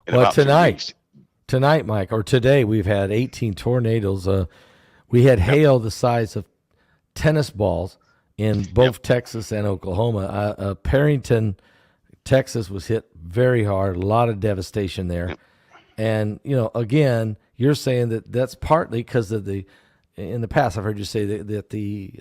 in Well, about 2 weeks. tonight, Mike, or today, we've had 18 tornadoes. We had Yep. hail the size of tennis balls in Yep. both Texas and Oklahoma. Perrington, Texas was hit very hard. A lot of devastation there. Yep. And, again, you're saying that that's partly because of in the past, I've heard you say that the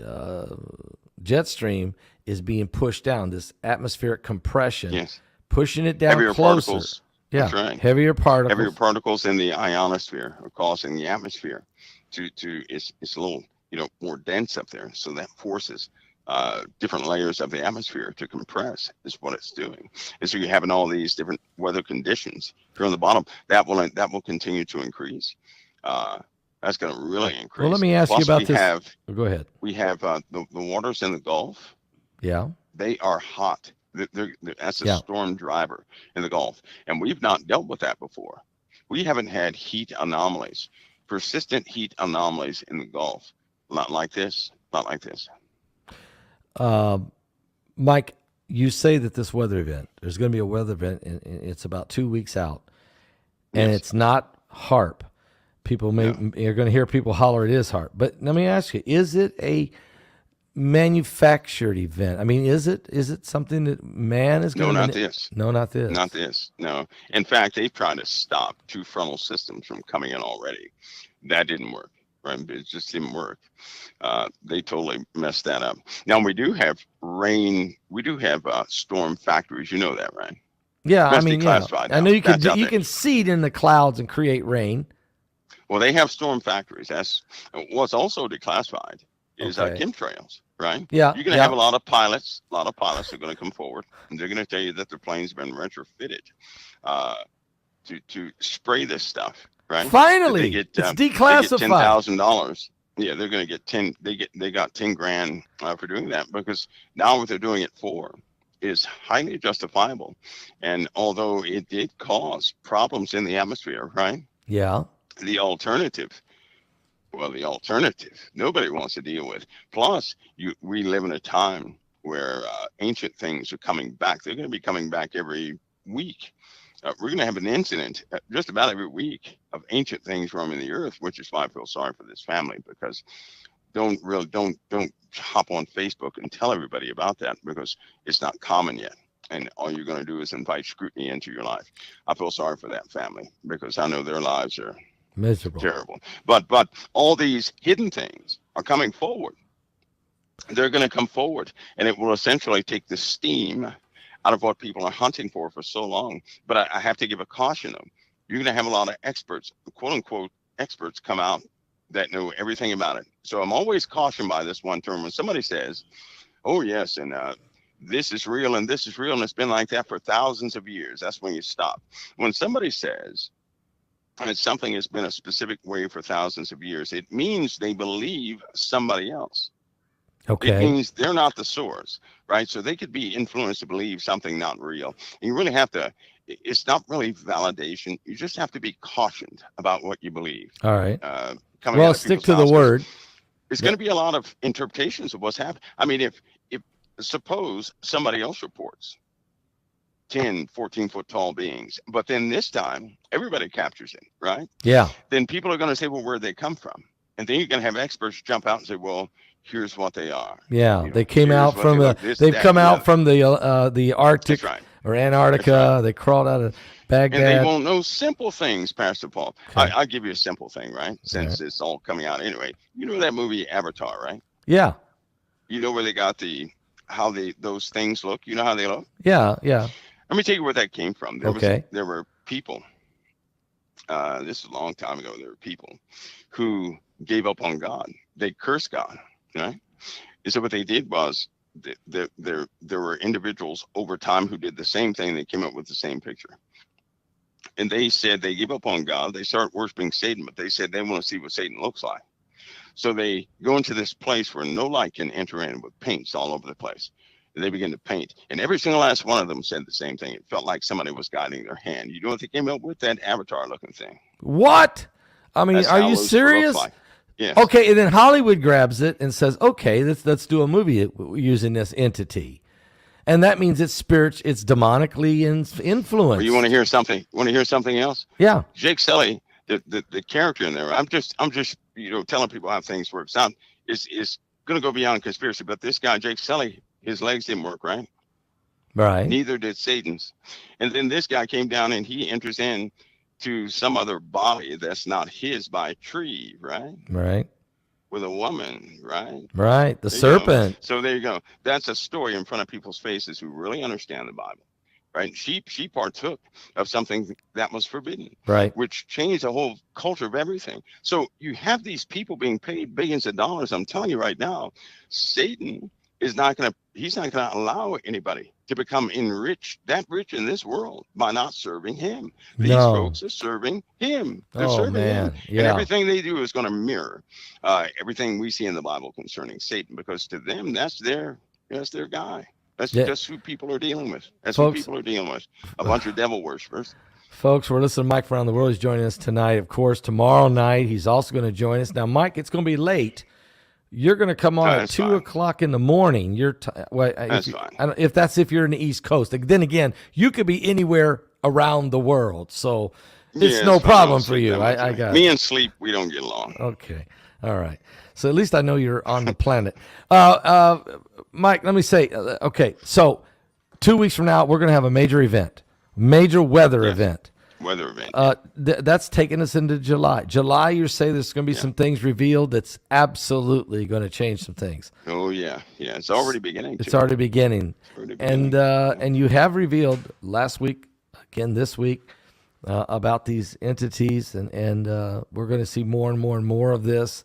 jet stream is being pushed down, this atmospheric compression, Yes. pushing it down Heavier closer. particles. Yeah, That's right. heavier particles. Heavier particles in the ionosphere are causing the atmosphere it's a little more dense up there, so that forces different layers of the atmosphere to compress is what it's doing. And so you're having all these different weather conditions here on the bottom that will continue to increase. That's going to really increase. Well, let me ask you about this. Go ahead. We have the waters in the Gulf. Yeah. They are hot. That's a storm driver in the Gulf. And we've not dealt with that before. We haven't had heat anomalies, persistent heat anomalies in the Gulf. Not like this. Not like this. Mike, you say that this weather event, there's going to be a weather event, and it's about 2 weeks out. And it's not HARP. You're going to hear people holler it is HARP. But let me ask you, is it a manufactured event? I mean, is it something that man is going to... No, not this. No, not this. Not this. No. In fact, they've tried to stop two frontal systems from coming in already. That didn't work. Right? It just didn't work. They totally messed that up. Now, we do have rain. We do have storm factories. You know that, right? Yeah, I mean, I know you can seed in the clouds and create rain. Well, they have storm factories. That's what's also declassified is chemtrails, right? Yeah. You're going to have a lot of pilots. A lot of pilots are going to come forward, and they're going to tell you that their plane's been retrofitted to spray this stuff, right? Finally, it's declassified. They get $10,000. Yeah, they're going to get 10. They got 10 grand for doing that, because now what they're doing it for is highly justifiable. And although it did cause problems in the atmosphere, right? Yeah. The alternative, nobody wants to deal with. Plus, we live in a time where ancient things are coming back. They're going to be coming back every week. We're going to have an incident just about every week of ancient things roaming the earth, which is why I feel sorry for this family, because don't hop on Facebook and tell everybody about that, because it's not common yet. And all you're going to do is invite scrutiny into your life. I feel sorry for that family, because I know their lives are miserable, terrible. But all these hidden things are coming forward. They're going to come forward, and it will essentially take the steam out of what people are hunting for so long. But I have to give a caution, though. You're going to have a lot of experts, quote unquote experts, come out that know everything about it. So I'm always cautioned by this one term. When somebody says, oh yes, and this is real and this is real, and it's been like that for thousands of years, that's when you stop. When somebody says that something has been a specific way for thousands of years, it means they believe somebody else. Okay. It means they're not the source, right? So they could be influenced to believe something not real. And you really have to, it's not really validation. You just have to be cautioned about what you believe. All right. Well, stick to the word. It's going to be a lot of interpretations of what's happening. I mean, if suppose somebody else reports 10, 14-foot tall beings, but then this time everybody captures it, right? Yeah. Then people are going to say, well, where'd they come from? And then you're going to have experts jump out and say, well, here's what they are. Yeah, they came out from they've come out from the Arctic or Antarctica. Right. They crawled out of Baghdad. And they won't know simple things, Pastor Paul. Okay. I'll give you a simple thing, right? Since it's all coming out anyway. You know that movie Avatar, right? Yeah. You know where they got how those things look? You know how they look? Yeah, yeah. Let me tell you where that came from. There were people. This is a long time ago. There were people who gave up on God. They cursed God. Right? And so what they did was there were individuals over time who did the same thing. They came up with the same picture. And they said they gave up on God. They started worshiping Satan, but they said they want to see what Satan looks like. So they go into this place where no light can enter in, with paints all over the place. And they begin to paint. And every single last one of them said the same thing. It felt like somebody was guiding their hand. You know what they came up with? That Avatar looking thing. What? I mean, are you serious? Yes. Okay, and then Hollywood grabs it and says, okay, let's do a movie using this entity. And that means it's it's demonically influenced. Well, you want to hear something? Want to hear something else? Yeah. Jake Sully, the character in there. I'm just telling people how things work. Sound is going to go beyond conspiracy, but this guy Jake Sully, his legs didn't work right. Right. Neither did Satan's. And then this guy came down and he enters in to some other body that's not his by a tree, right? Right. With a woman, right? Right. The serpent. So there you go. That's a story in front of people's faces who really understand the Bible, right? She partook of something that was forbidden, right? Which changed the whole culture of everything. So you have these people being paid billions of dollars. I'm telling you right now, Satan is he's not gonna allow anybody to become that rich in this world by not serving him. These folks are serving him. They're serving him. Yeah. And everything they do is going to mirror everything we see in the Bible concerning Satan, because to them, that's their guy. That's just who people are dealing with. That's who people are dealing with. A bunch of devil worshipers. Folks, we're listening to Mike from around the world. He's joining us tonight. Of course, tomorrow night, he's also going to join us. Now, Mike, it's going to be late. You're going to come on at 2 o'clock in the morning. That's fine. If you're in the East Coast. Then again, you could be anywhere around the world, so it's no problem for you. I got me and sleep. We don't get along. Okay, all right. So at least I know you're on the planet. Mike, let me say. Okay, so 2 weeks from now, we're going to have a major event, major weather event. Weather event. That's taking us into July. July, you say there's going to be some things revealed that's absolutely going to change some things. Oh yeah, it's already beginning. It's already beginning. And you have revealed last week, again this week, about these entities, and we're going to see more and more and more of this.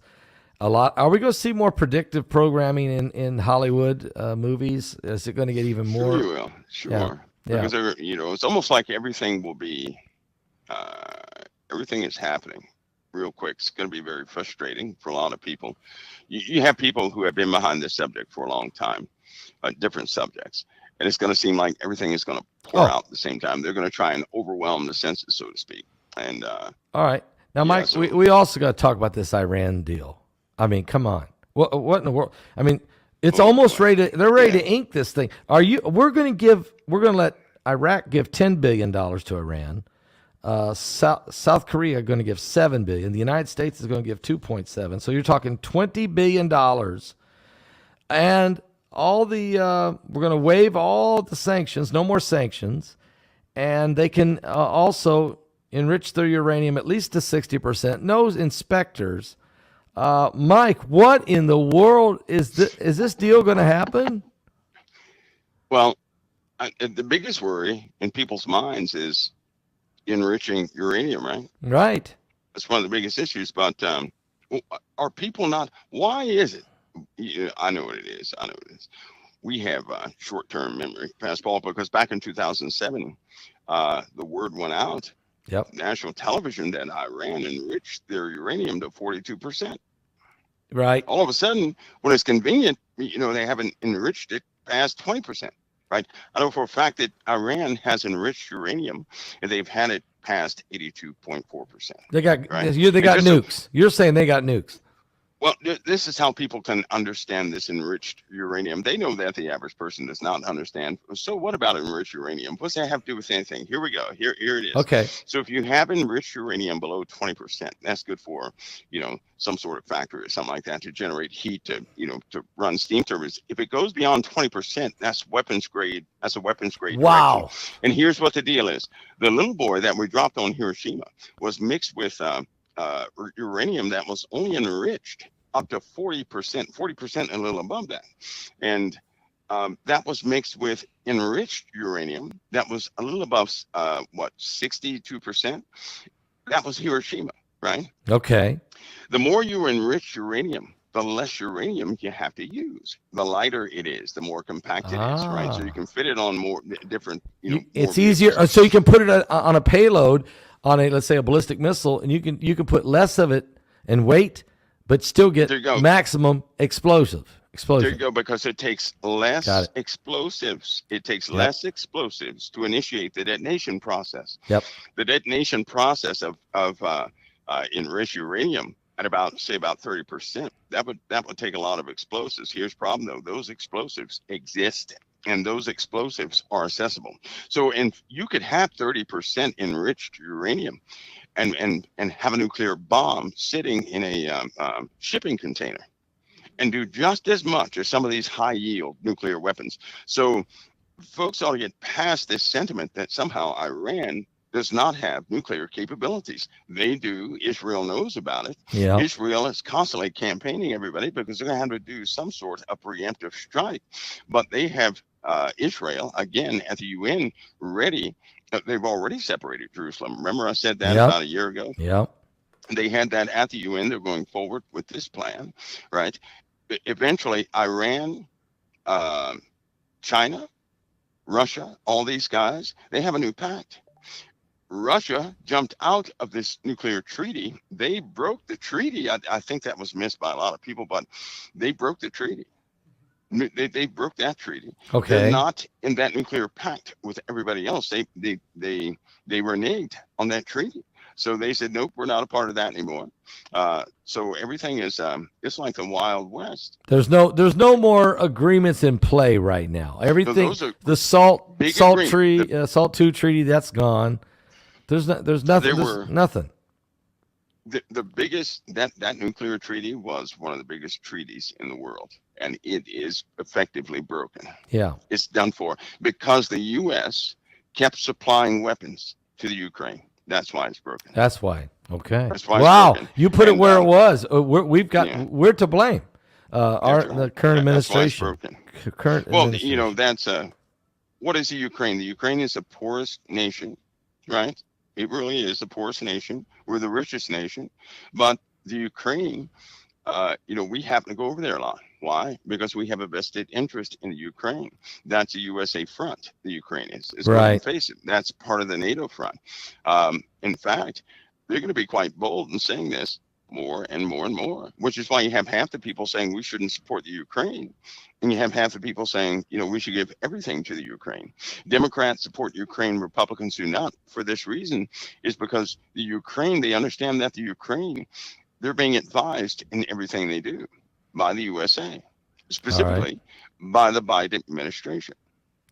A lot. Are we going to see more predictive programming in Hollywood movies? Is it going to get even more? Sure, you will. Sure. Yeah. Because it's almost like everything will be. Everything is happening real quick. It's going to be very frustrating for a lot of people. You have people who have been behind this subject for a long time, different subjects, and it's going to seem like everything is going to pour out at the same time. They're going to try and overwhelm the senses, so to speak. And all right, now, Mike, we also got to talk about this Iran deal. I mean, come on, what in the world? I mean, it's almost ready. They're ready to ink this thing. We're going to let Iraq give $10 billion to Iran. South Korea are going to give $7 billion. The United States is going to give $2.7. So you're talking $20 billion, and we're going to waive all the sanctions. No more sanctions, and they can also enrich their uranium at least to 60%. No inspectors. Mike, what in the world is this? Is this deal going to happen? Well, the biggest worry in people's minds is enriching uranium, right? Right. That's one of the biggest issues. But are people not? Why is it? I know what it is. We have short-term memory, Pastor Paul, because back in 2007, the word went out. Yep. National television that Iran enriched their uranium to 42%. Right. All of a sudden, when it's convenient, they haven't enriched it past 20%. Right. I know for a fact that Iran has enriched uranium, and they've had it past 82.4%. They got nukes. You're saying they got nukes. Well, this is how people can understand this enriched uranium. They know that the average person does not understand. So what about enriched uranium? What's that have to do with anything? Here we go. Here it is. Okay. So if you have enriched uranium below 20%, that's good for, some sort of factory or something like that to generate heat to run steam turbines. If it goes beyond 20%, that's weapons grade. That's a weapons grade. Wow. Direction. And here's what the deal is. The little boy that we dropped on Hiroshima was mixed with uranium that was only enriched up to 40% and a little above that. And that was mixed with enriched uranium that was a little above 62%. That was Hiroshima, right? Okay. The more you enrich uranium, the less uranium you have to use. The lighter it is, the more compact it is, right? So you can fit it on more different, it's easier. So you can put it on a payload on let's say a ballistic missile, and you can put less of it and weight, but still get maximum explosion. There you go, because it takes less explosives. It takes less explosives to initiate the detonation process. Yep. The detonation process of enriched uranium at about 30%. That would take a lot of explosives. Here's the problem though: those explosives exist and those explosives are accessible. So, you could have 30% enriched uranium and have a nuclear bomb sitting in a shipping container and do just as much as some of these high yield nuclear weapons. So folks ought to get past this sentiment that somehow Iran does not have nuclear capabilities. They do. Israel knows about it. Yeah. Israel is constantly campaigning everybody because they're going to have to do some sort of preemptive strike. But they have Israel, again, at the UN, ready. They've already separated Jerusalem. Remember I said that about a year ago? Yeah. They had that at the UN. They're going forward with this plan, right? Eventually, Iran, China, Russia, all these guys, they have a new pact. Russia jumped out of this nuclear treaty. They broke the treaty. I think that was missed by a lot of people, but they broke the treaty. They broke that treaty. Okay. They're not in that nuclear pact with everybody else. They reneged on that treaty. So they said, nope, we're not a part of that anymore. So everything is it's like the Wild West. There's no more agreements in play right now. Everything, the SALT II treaty, that's gone. There's nothing. Nothing. The biggest that nuclear treaty was one of the biggest treaties in the world, and it is effectively broken. Yeah, it's done for because the U.S. kept supplying weapons to the Ukraine. That's why it's broken. That's why. Okay. That's why wow, it's broken. You put it where it was. We're to blame. The current administration. That's what is the Ukraine? The Ukraine is the poorest nation, right? It really is the poorest nation. We're the richest nation, but the Ukraine, we happen to go over there a lot. Why? Because we have a vested interest in the Ukraine. That's a USA front. The Ukraine is right. Face it. That's part of the NATO front. In fact, they're going to be quite bold in saying this more and more and more, which is why you have half the people saying we shouldn't support the Ukraine. And you have half the people saying, we should give everything to the Ukraine. Democrats support Ukraine, Republicans do not. For this reason is because the Ukraine, they understand that the Ukraine, they're being advised in everything they do by the USA, specifically by the Biden administration.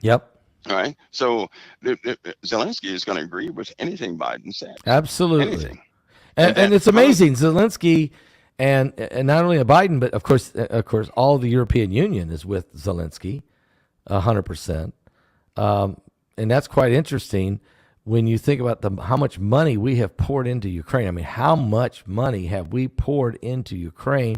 Yep. All right. So Zelensky is going to agree with anything Biden said. Absolutely. Anything. And it's amazing. Zelensky and not only Biden, but of course, all of the European Union is with Zelensky, 100%. And that's quite interesting when you think about how much money we have poured into Ukraine. I mean, how much money have we poured into Ukraine,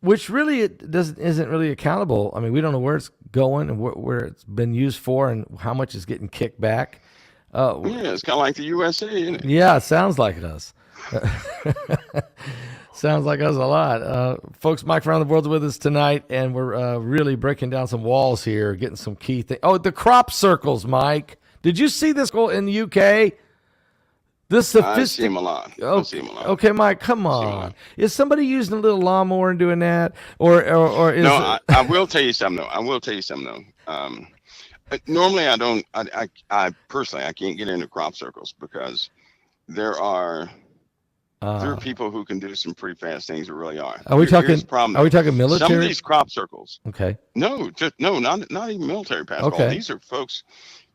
which really isn't really accountable. I mean, we don't know where it's going and where it's been used for and how much is getting kicked back. It's kind of like the USA, isn't it? Yeah, it sounds like us. Sounds like us a lot. Folks, Mike Around the World's with us tonight, and we're really breaking down some walls here, getting some key things. Oh, the crop circles, Mike. Did you see this in the UK? I see them a lot. Okay, Mike, come on. Is somebody using a little lawnmower and doing that? Or is No, I will tell you something, though. Normally, I don't. I personally, I can't get into crop circles because there are people who can do some pretty fast things. There really are. Are we talking military? Some of these crop circles. Okay. Not even military pastoral. Okay. These are folks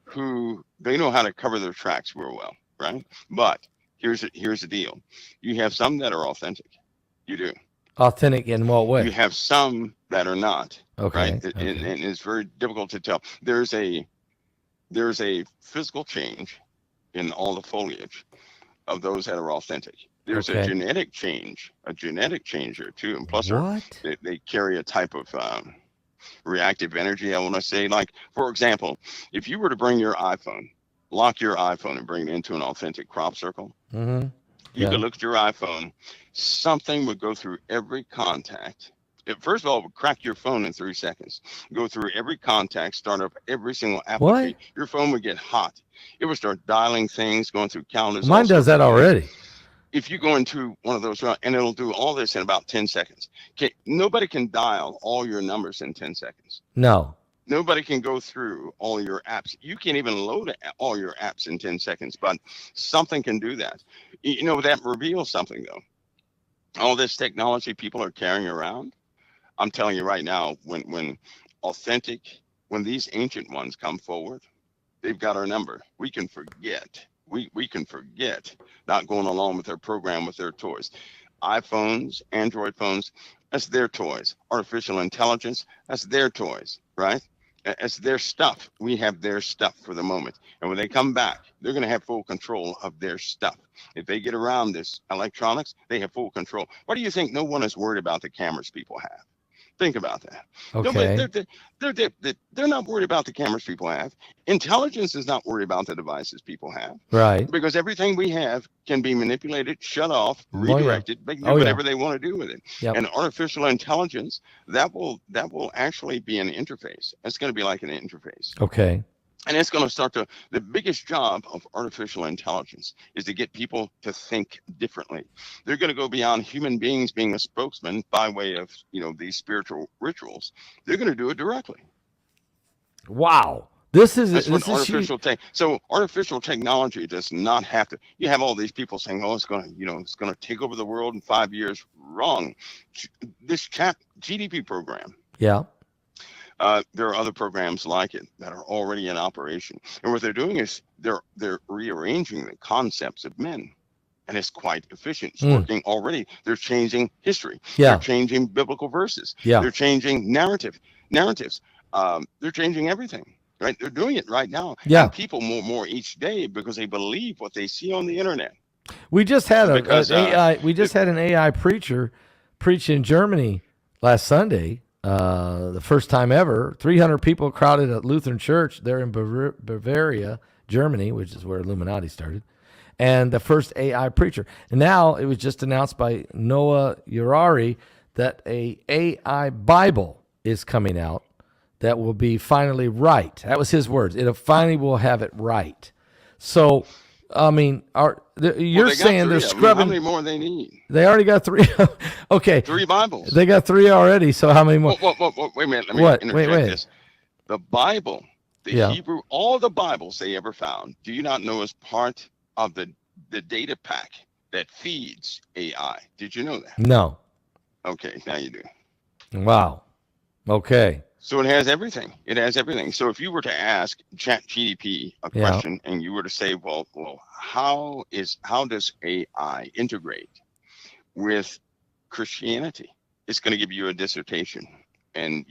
who they know how to cover their tracks real well, right? But here's the deal: you have some that are authentic. You do. Authentic in what way? You have some that are not. Okay. Right. Okay. And it's very difficult to tell. There's a physical change in all the foliage of those that are authentic. There's a genetic change there too. And plus they carry a type of reactive energy. I want to say, like, for example, if you were to bring your iPhone, lock your iPhone and bring it into an authentic crop circle, you could look at your iPhone, something would go through every contact. First of all, it would crack your phone in 3 seconds. Go through every contact, start up every single application. What? Your phone would get hot. It would start dialing things, going through calendars. Mine does that already. If you go into one of those, and it'll do all this in about 10 seconds. Okay, nobody can dial all your numbers in 10 seconds. No. Nobody can go through all your apps. You can't even load all your apps in 10 seconds, but something can do that. That reveals something, though. All this technology people are carrying around, I'm telling you right now, when authentic when these ancient ones come forward, they've got our number. We can forget. We can forget not going along with their program with their toys. iPhones, Android phones, that's their toys. Artificial intelligence, that's their toys, right? It's their stuff. We have their stuff for the moment. And when they come back, they're going to have full control of their stuff. If they get around this electronics, they have full control. Why do you think no one is worried about the cameras people have? Think about that. Okay. They're not worried about the cameras people have. Intelligence is not worried about the devices people have. Right. Because everything we have can be manipulated, shut off, redirected. They can do whatever they want to do with it. Yep. And artificial intelligence, that will actually be an interface. It's going to be like an interface. Okay. And it's going to start to, the biggest job of artificial intelligence is to get people to think differently. They're going to go beyond human beings being a spokesman by way of, these spiritual rituals. They're going to do it directly. Wow. Artificial tech. So artificial technology does not have to, you have all these people saying, oh, it's going to take over the world in 5 years. Wrong. This GDP program. Yeah. There are other programs like it that are already in operation. And what they're doing is they're rearranging the concepts of men. And it's quite efficient. It's working already. They're changing history. Yeah. They're changing biblical verses. Yeah. They're changing narratives. They're changing everything. Right? They're doing it right now. Yeah. And people more each day because they believe what they see on the internet. We just had an AI preacher preach in Germany last Sunday. The first time ever, 300 people crowded at Lutheran Church there in Bavaria, Germany, which is where Illuminati started, and the first AI preacher. And now it was just announced by Noah Urari that a AI Bible is coming out that will be finally right. That was his words. It finally will have it right. So, I mean, you're saying they're scrubbing. How many more they need? They already got 3. Okay. 3 Bibles. They got 3 already. So how many more? Wait a minute. Let me interject this. The Bible, Hebrew, all the Bibles they ever found, do you not know is part of the data pack that feeds AI? Did you know that? No. Okay, now you do. Wow. Okay. So it has everything. So if you were to ask ChatGPT a question and you were to say, well, how does AI integrate with Christianity? It's going to give you a dissertation, and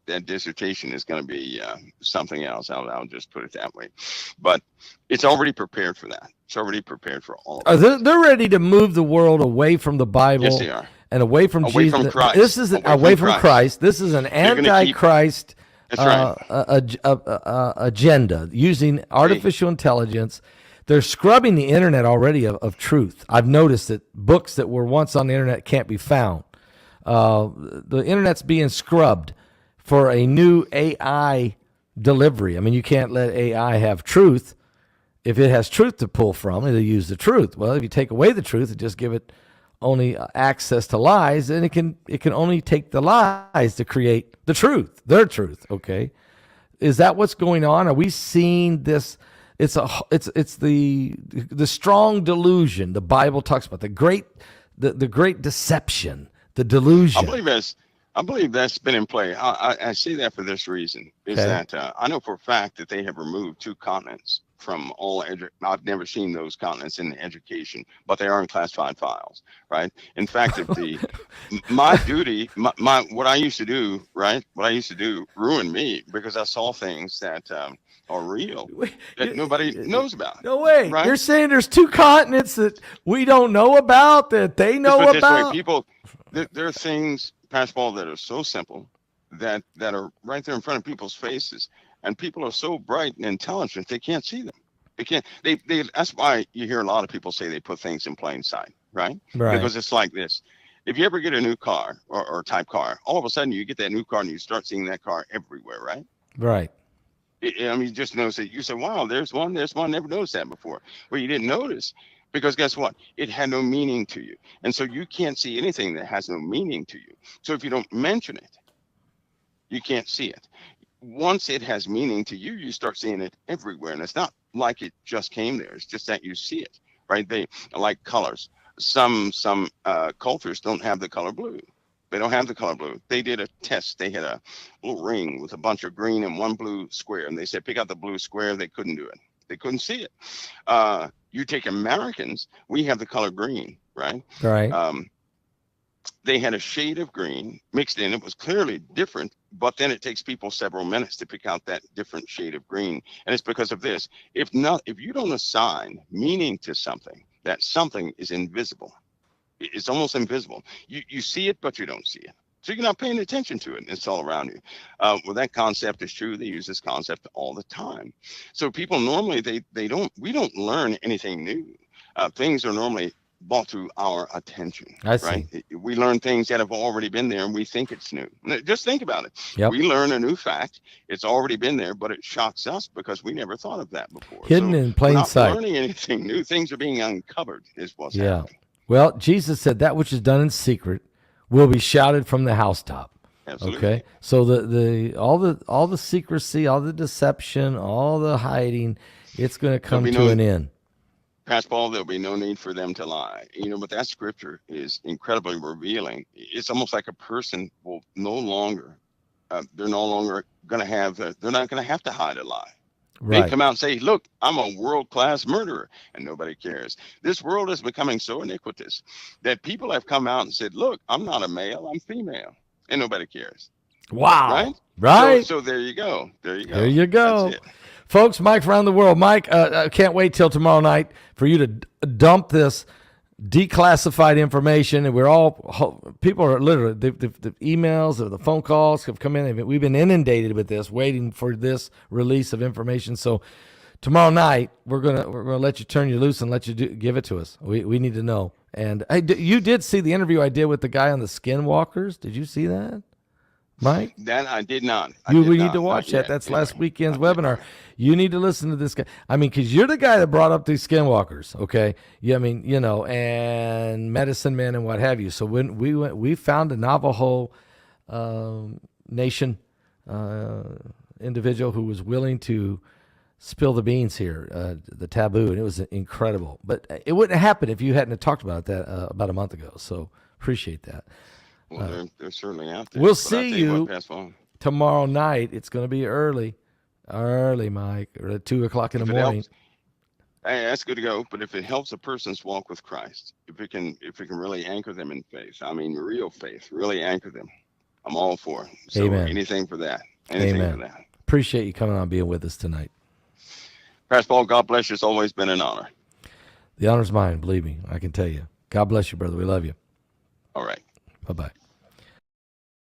that dissertation is going to be something else. I'll just put it that way. But it's already prepared for that. It's already prepared for all of it. They're ready to move the world away from the Bible. Yes, they are. And away from Jesus. From Christ. This is away from Christ. This is an anti-Christ agenda using artificial intelligence. They're scrubbing the internet already of truth. I've noticed that books that were once on the internet can't be found. The internet's being scrubbed for a new AI delivery. I mean, you can't let AI have truth. If it has truth to pull from, it'll use the truth. Well, if you take away the truth and just give it only access to lies, then it can only take the lies to create the truth, their truth. Okay, is that what's going on? Are we seeing this? It's the strong delusion the Bible talks about, the great deception, the delusion. I believe that's been in play. I say that for this reason, is that I know for a fact that they have removed 2 continents from all I've never seen those continents in education, but they are in classified files, right? In fact, my duty, what I used to do, right? What I used to do ruined me because I saw things that are real that nobody knows about. No way. Right? You're saying there's 2 continents that we don't know about, that they know about? People, there are things, Pastor Paul, that are so simple that are right there in front of people's faces. And people are so bright and intelligent, they can't see them. They can't. That's why you hear a lot of people say they put things in plain sight, right? Because it's like this. If you ever get a new car or type car, all of a sudden you get that new car and you start seeing that car everywhere, right? Right. You just notice it. You say, wow, there's one. Never noticed that before. Well, you didn't notice because guess what? It had no meaning to you. And so you can't see anything that has no meaning to you. So if you don't mention it, you can't see it. Once it has meaning to you, you start seeing it everywhere. And it's not like it just came there. It's just that you see it, right? They like colors. Some cultures don't have the color blue. They don't have the color blue. They did a test. They had a little ring with a bunch of green and one blue square. And they said, pick out the blue square. They couldn't do it. They couldn't see it. You take Americans, we have the color green, right? Right. They had a shade of green mixed in. It was clearly different, but then it takes people several minutes to pick out that different shade of green. And it's because of this. If you don't assign meaning to something, that something is invisible. It's almost invisible. You see it, but you don't see it. So you're not paying attention to it. It's all around you. Well, that concept is true. They use this concept all the time. So people normally, we don't learn anything new. Things are normally brought to our attention. I see. Right? We learn things that have already been there and we think it's new. Just think about it. Yep. We learn a new fact. It's already been there, but it shocks us because we never thought of that before. Hidden in plain we're not sight. Learning anything new. Things are being uncovered is what's happening. Well, Jesus said that which is done in secret will be shouted from the housetop. Absolutely. Okay. So all the secrecy, all the deception, all the hiding, it's going to come to an end. Pastor Paul, there'll be no need for them to lie. But that scripture is incredibly revealing. It's almost like a person will no longer, they're not going to have to hide a lie. Right. They come out and say, look, I'm a world-class murderer, and nobody cares. This world is becoming so iniquitous that people have come out and said, look, I'm not a male, I'm female, and nobody cares. Wow. Right. So there you go. There you go. That's it. Folks, Mike around the world. Mike, I can't wait till tomorrow night for you to dump this declassified information, and people are literally, the emails or the phone calls have come in. We've been inundated with this, waiting for this release of information. So tomorrow night we're gonna let you turn you loose and let you give it to us. We need to know. And you did see the interview I did with the guy on the skinwalkers. Did you see that, Mike? That I did not. We need to watch that. That's last weekend's webinar. You need to listen to this guy. I mean, because you're the guy that brought up these skinwalkers, okay? Yeah, I mean, and medicine men and what have you. So when we found a Navajo Nation individual who was willing to spill the beans here, the taboo, and it was incredible. But it wouldn't happen if you hadn't talked about that about a month ago. So appreciate that. Well, they're certainly out there. We'll see you tomorrow night. It's going to be early, Mike, or at 2:00 in the morning. Hey, that's good to go. But if it helps a person's walk with Christ, if it can really anchor them in faith, I mean, real faith, really anchor them, I'm all for it. So Amen. Anything for that. Anything for that. Appreciate you coming on and being with us tonight. Pastor Paul, God bless you. It's always been an honor. The honor's mine, believe me. I can tell you. God bless you, brother. We love you. All right. Bye-bye.